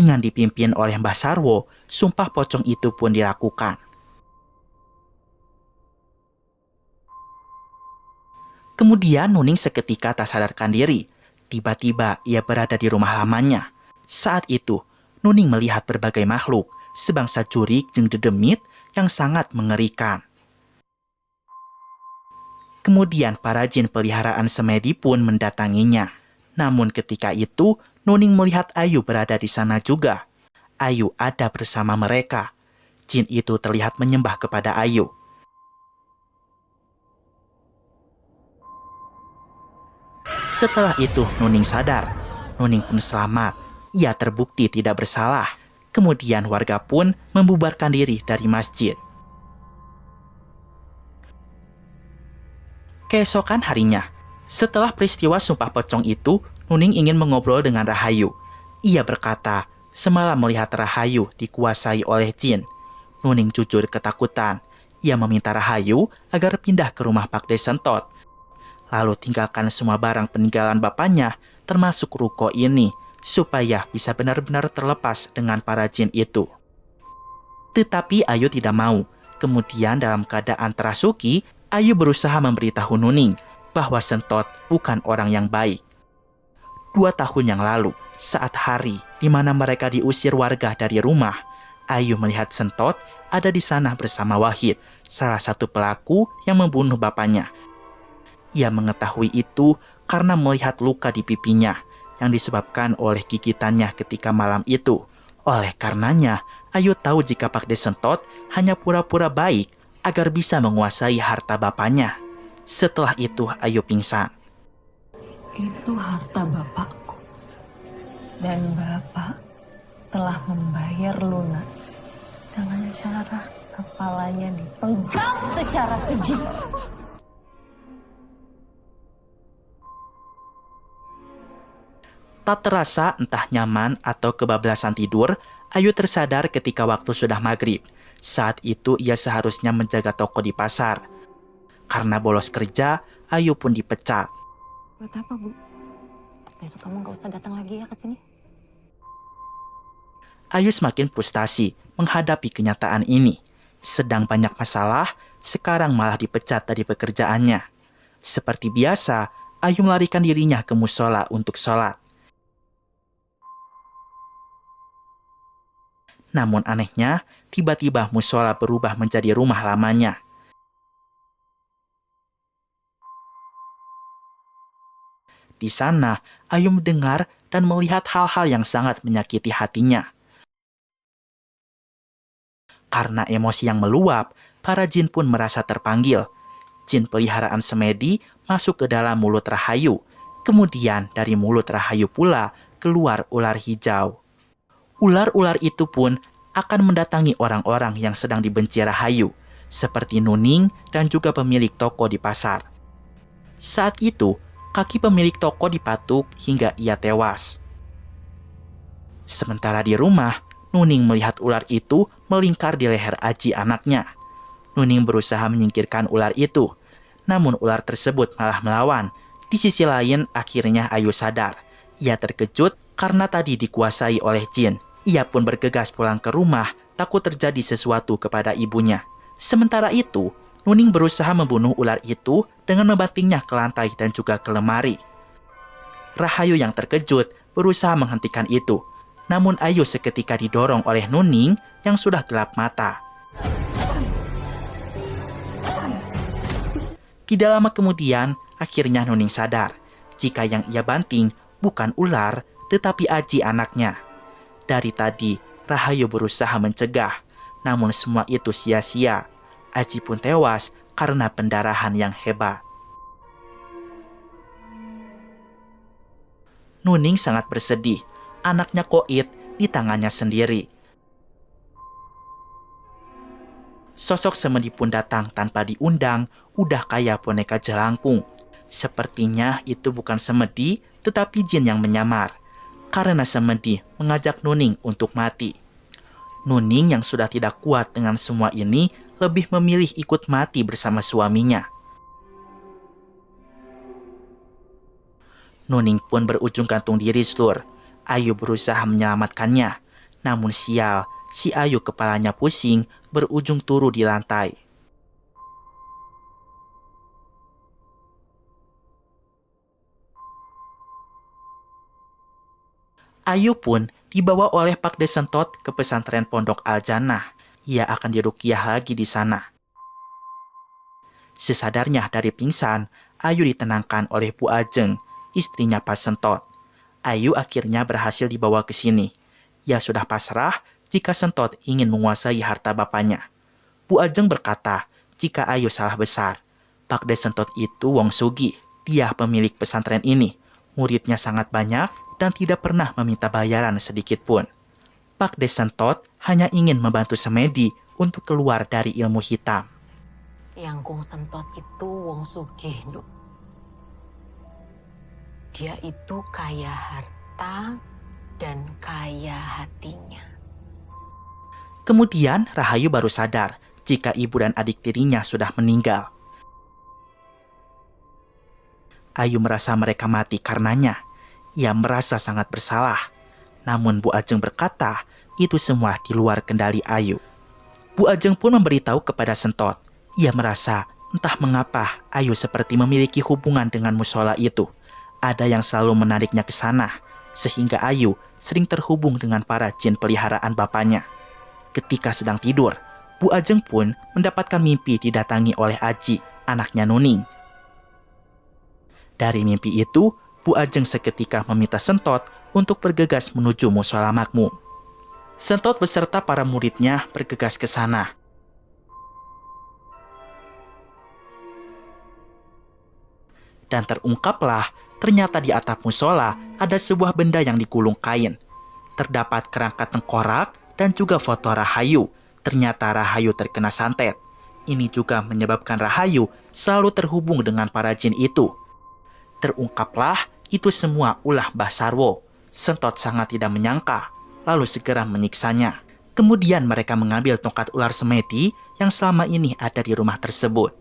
Dengan dipimpin oleh Mbah Sarwo, sumpah pocong itu pun dilakukan. Kemudian Nuning seketika tak sadarkan diri. Tiba-tiba ia berada di rumah lamanya. Saat itu, Nuning melihat berbagai makhluk, sebangsa jurik jeung dedemit yang sangat mengerikan. Kemudian para jin peliharaan Semedi pun mendatanginya. Namun ketika itu, Nuning melihat Ayu berada di sana juga. Ayu ada bersama mereka. Jin itu terlihat menyembah kepada Ayu. Setelah itu Nuning sadar. Nuning pun selamat. Ia terbukti tidak bersalah. Kemudian warga pun membubarkan diri dari masjid. Keesokan harinya, setelah peristiwa sumpah pocong itu, Nuning ingin mengobrol dengan Rahayu. Ia berkata, semalam melihat Rahayu dikuasai oleh jin. Nuning jujur ketakutan. Ia meminta Rahayu agar pindah ke rumah Pak Desentot. Lalu tinggalkan semua barang peninggalan bapaknya, termasuk ruko ini, supaya bisa benar-benar terlepas dengan para jin itu. Tetapi Ayu tidak mau. Kemudian dalam keadaan terasuki, Ayu berusaha memberitahu Nuning bahwa Sentot bukan orang yang baik. 2 tahun yang lalu, saat hari di mana mereka diusir warga dari rumah, Ayu melihat Sentot ada di sana bersama Wahid, salah satu pelaku yang membunuh bapaknya. Ia mengetahui itu karena melihat luka di pipinya yang disebabkan oleh gigitannya ketika malam itu. Oleh karenanya, Ayu tahu jika Pak Desentot hanya pura-pura baik agar bisa menguasai harta bapaknya. Setelah itu Ayu pingsan. Itu harta bapakku. Dan bapak telah membayar lunas dengan cara kepalanya dipenggal secara keji. Tak terasa entah nyaman atau kebablasan tidur, Ayu tersadar ketika waktu sudah maghrib. Saat itu ia seharusnya menjaga toko di pasar. Karena bolos kerja, Ayu pun dipecat. Buat apa, Bu? Besok kamu gak usah datang lagi ya ke sini. Ayu semakin frustasi menghadapi kenyataan ini. Sedang banyak masalah, sekarang malah dipecat dari pekerjaannya. Seperti biasa, Ayu melarikan dirinya ke musola untuk sholat. Namun anehnya, tiba-tiba musola berubah menjadi rumah lamanya. Di sana, Ayu mendengar dan melihat hal-hal yang sangat menyakiti hatinya. Karena emosi yang meluap, para jin pun merasa terpanggil. Jin peliharaan Semedi masuk ke dalam mulut Rahayu. Kemudian dari mulut Rahayu pula keluar ular hijau. Ular-ular itu pun akan mendatangi orang-orang yang sedang dibenci Rahayu, seperti Nuning dan juga pemilik toko di pasar. Saat itu, kaki pemilik toko dipatuk hingga ia tewas. Sementara di rumah, Nuning melihat ular itu melingkar di leher Aji anaknya. Nuning berusaha menyingkirkan ular itu, namun ular tersebut malah melawan. Di sisi lain, akhirnya Ayu sadar. Ia terkejut karena tadi dikuasai oleh jin. Ia pun bergegas pulang ke rumah, takut terjadi sesuatu kepada ibunya. Sementara itu, Nuning berusaha membunuh ular itu dengan membantingnya ke lantai dan juga ke lemari. Rahayu yang terkejut berusaha menghentikan itu. Namun Ayu seketika didorong oleh Nuning yang sudah gelap mata. Tidak lama kemudian, akhirnya Nuning sadar jika yang ia banting bukan ular, tetapi Aji anaknya. Dari tadi, Rahayu berusaha mencegah, namun semua itu sia-sia. Aji pun tewas karena pendarahan yang hebat. Nuning sangat bersedih. Anaknya Koit di tangannya sendiri. Sosok Semedi pun datang tanpa diundang, udah kayak boneka jelangkung. Sepertinya itu bukan Semedi, tetapi jin yang menyamar. Karena Semedi mengajak Nuning untuk mati. Nuning yang sudah tidak kuat dengan semua ini, lebih memilih ikut mati bersama suaminya. Nuning pun berujung gantung diri, Sur. Ayu berusaha menyelamatkannya. Namun sial, si Ayu kepalanya pusing, berujung turu di lantai. Ayu pun dibawa oleh Pak Desentot ke pesantren Pondok Al-Jannah. Ia akan diruqyah lagi di sana. Sesadarnya dari pingsan, Ayu ditenangkan oleh Bu Ajeng, istrinya Pak Sentot. Ayu akhirnya berhasil dibawa ke sini. Ia sudah pasrah jika Sentot ingin menguasai harta bapaknya. Bu Ajeng berkata, jika Ayu salah besar. Pak Desentot itu Wong Sugi. Dia pemilik pesantren ini. Muridnya sangat banyak dan tidak pernah meminta bayaran sedikit pun. Pak Desentot hanya ingin membantu Semedi untuk keluar dari ilmu hitam. Yang Kung Sentot itu Wong Sugih, Nduk. Dia itu kaya harta dan kaya hatinya. Kemudian Rahayu baru sadar jika ibu dan adik tirinya sudah meninggal. Ayu merasa mereka mati karenanya. Ia merasa sangat bersalah. Namun Bu Ajeng berkata, itu semua di luar kendali Ayu. Bu Ajeng pun memberitahu kepada Sentot. Ia merasa entah mengapa Ayu seperti memiliki hubungan dengan musola itu. Ada yang selalu menariknya ke sana, sehingga Ayu sering terhubung dengan para jin peliharaan bapaknya. Ketika sedang tidur, Bu Ajeng pun mendapatkan mimpi didatangi oleh Aji, anaknya Nuning. Dari mimpi itu, Bu Ajeng seketika meminta Sentot untuk bergegas menuju musola makmum. Sentot beserta para muridnya bergegas ke sana. Dan terungkaplah, ternyata di atap musola ada sebuah benda yang digulung kain. Terdapat kerangka tengkorak dan juga foto Rahayu. Ternyata Rahayu terkena santet. Ini juga menyebabkan Rahayu selalu terhubung dengan para jin itu. Terungkaplah itu semua ulah Mbah Sarwo. Sentot sangat tidak menyangka, lalu segera menyiksanya. Kemudian mereka mengambil tongkat ular Semedi yang selama ini ada di rumah tersebut.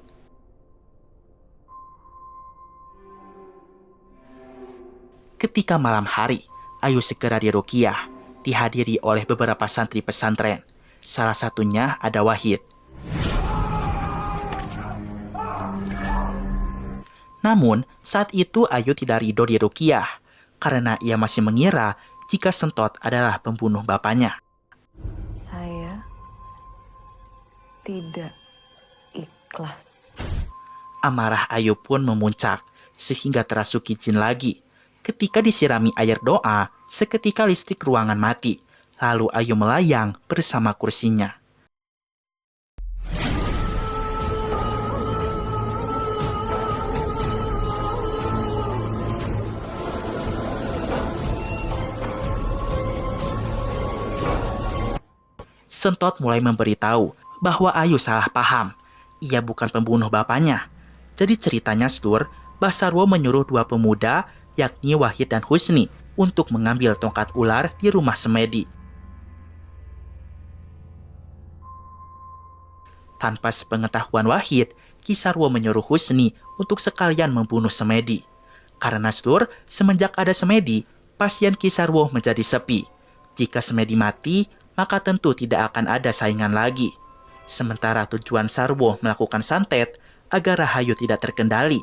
Ketika malam hari, Ayu segera diruqyah, dihadiri oleh beberapa santri pesantren. Salah satunya ada Wahid. Namun, saat itu Ayu tidak ridho diruqyah, karena ia masih mengira jika Sentot adalah pembunuh bapaknya. Saya tidak ikhlas. Amarah Ayu pun memuncak, sehingga terasuki jin lagi. Ketika disirami air doa, seketika listrik ruangan mati. Lalu Ayu melayang bersama kursinya. Sentot mulai memberitahu bahwa Ayu salah paham. Ia bukan pembunuh bapaknya. Jadi ceritanya Stur, Mbah Sarwo menyuruh dua pemuda, yakni Wahid dan Husni, untuk mengambil tongkat ular di rumah Semedi. Tanpa sepengetahuan Wahid, Ki Sarwo menyuruh Husni untuk sekalian membunuh Semedi. Karena Stur, semenjak ada Semedi, pasien Ki Sarwo menjadi sepi. Jika Semedi mati, maka tentu tidak akan ada saingan lagi. Sementara tujuan Sarwo melakukan santet agar Rahayu tidak terkendali.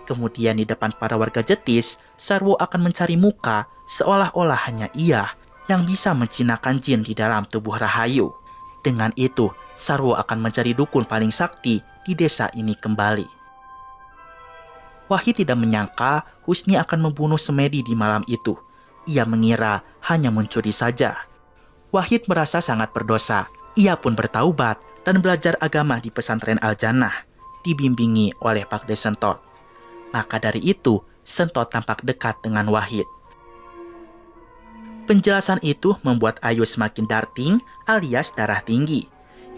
Kemudian di depan para warga Jetis, Sarwo akan mencari muka seolah-olah hanya ia yang bisa menjinakkan jin di dalam tubuh Rahayu. Dengan itu, Sarwo akan mencari dukun paling sakti di desa ini kembali. Wahid tidak menyangka Husni akan membunuh Semedi di malam itu. Ia mengira hanya mencuri saja. Wahid merasa sangat berdosa. Ia pun bertaubat dan belajar agama di pesantren Al-Jannah, dibimbingi oleh Pak Desentot. Maka dari itu, Sentot tampak dekat dengan Wahid. Penjelasan itu membuat Ayu semakin darting alias darah tinggi.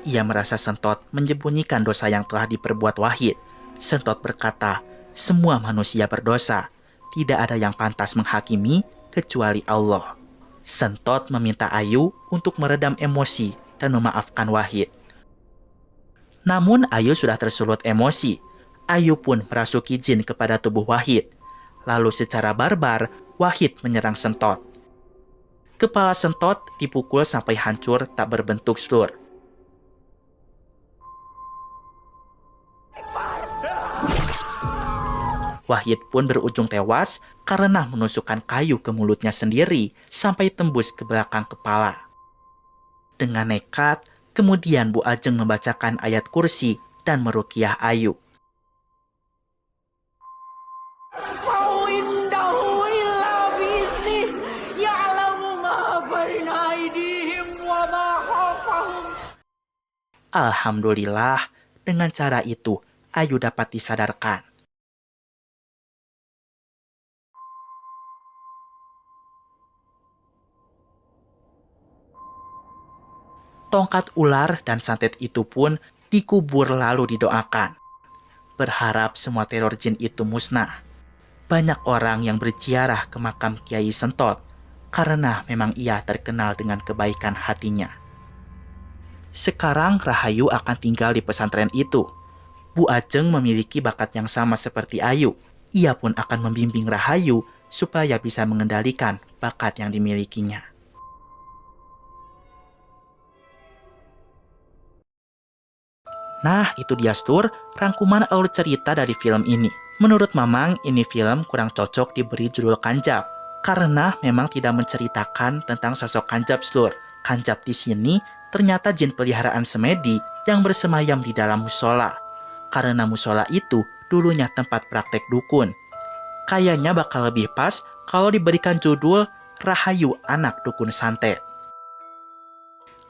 Ia merasa Sentot menyembunyikan dosa yang telah diperbuat Wahid. Sentot berkata, semua manusia berdosa. Tidak ada yang pantas menghakimi kecuali Allah. Sentot meminta Ayu untuk meredam emosi dan memaafkan Wahid. Namun Ayu sudah tersulut emosi. Ayu pun merasuki jin kepada tubuh Wahid. Lalu secara barbar, Wahid menyerang Sentot. Kepala Sentot dipukul sampai hancur tak berbentuk slur. Wahid pun berujung tewas karena menusukkan kayu ke mulutnya sendiri sampai tembus ke belakang kepala. Dengan nekat, kemudian Bu Ajeng membacakan ayat kursi dan meruqyah Ayu. Alhamdulillah, dengan cara itu Ayu dapat disadarkan. Tongkat ular dan santet itu pun dikubur lalu didoakan. Berharap semua teror jin itu musnah. Banyak orang yang berziarah ke makam Kiai Sentot karena memang ia terkenal dengan kebaikan hatinya. Sekarang Rahayu akan tinggal di pesantren itu. Bu Ajeng memiliki bakat yang sama seperti Ayu. Ia pun akan membimbing Rahayu supaya bisa mengendalikan bakat yang dimilikinya. Nah, itu dia Stur, rangkuman alur cerita dari film ini. Menurut Mamang, ini film kurang cocok diberi judul Kanjab, karena memang tidak menceritakan tentang sosok Kanjab, Stur. Kanjab di sini ternyata jin peliharaan Semedi yang bersemayam di dalam musola. Karena musola itu dulunya tempat praktek dukun. Kayaknya bakal lebih pas kalau diberikan judul Rahayu Anak Dukun Santet.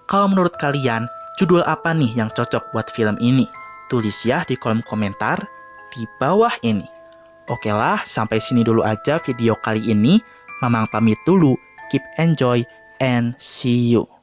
Kalau menurut kalian, judul apa nih yang cocok buat film ini? Tulis ya di kolom komentar di bawah ini. Oke lah, sampai sini dulu aja video kali ini. Mamang pamit dulu. Keep enjoy and see you.